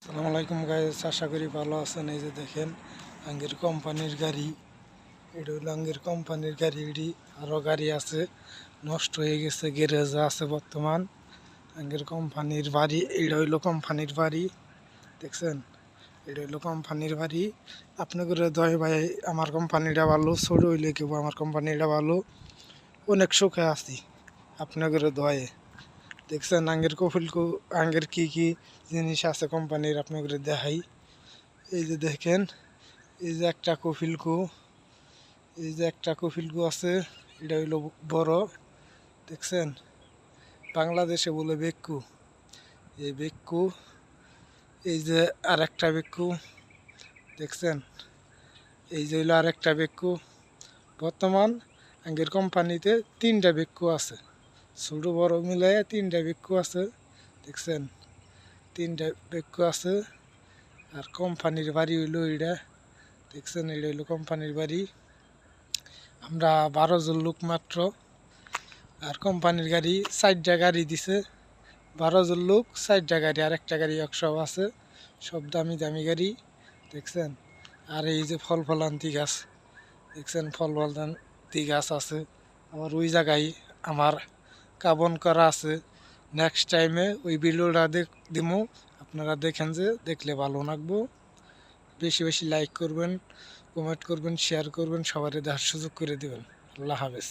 আসসালামু আলাইকুম গাইস, আশা করি ভালো আছেন। এই যে দেখেন আঙ্গের কোম্পানির গাড়ি, এটা হলো আঙ্গের কোম্পানির গাড়ি। এটি আরও গাড়ি আছে, নষ্ট হয়ে গেছে, গ্যারেজে আছে বর্তমান। আঙ্গের কোম্পানির বাড়ি, এটা হইলো কোম্পানির বাড়ি, দেখছেন? এটা হইলো কোম্পানির বাড়ি। আপনাদের দয় ভাই আমার কোম্পানিটা ভালো, ছোট হইলে কেউ আমার কোম্পানিটা ভালো। অনেক সুখে আছি আপনাদের দয়ে। দেখছেন আঙ্গের কফিলকু, আঙ্গের কি কি জিনিস আছে কোম্পানির, আপনাদের দেখাই। এই যে দেখেন, এই যে একটা কফিলকু, এই যে একটা কফিলকু আছে, এটা হইলো বড়, দেখছেন? বাংলাদেশে বলে বেক্কু, এই বেক্কু। এই যে আর একটা বেক্কু, দেখছেন? এই যে হইলো আর একটা বেক্কু। বর্তমান আঙ্গের কোম্পানিতে 3টা বেক্কু আছে, ছোট বড় মিলাই 3টা বেক্কু আছে, দেখছেন? 3টা বেক্কু আছে। আর কোম্পানির বাড়ি হইলো এটা, দেখছেন? এটা হইলো কোম্পানির বাড়ি। আমরা 12 জন লোক মাত্র। আর কোম্পানির গাড়ি 4টা গাড়ি দিছে, 12 জন লোক, 4টা গাড়ি, আর একটা গাড়ি ওয়ার্কশপ আছে। সব দামি দামি গাড়ি, দেখছেন? আর এই যে ফল ফলান্তি গাছ, দেখছেন? ফল ফলান্তি গাছ আছে। আবার ওই জায়গায় আমার কাবন করা আছে। নেক্সট টাইমে ওই ভিডিওটা দিমু, আপনারা দেখেন, যে দেখলে ভালো লাগবো। বেশি বেশি লাইক করবেন, কমেন্ট করবেন, শেয়ার করবেন, সবারই দেখার সুযোগ করে দেবেন। আল্লাহ হাফেজ।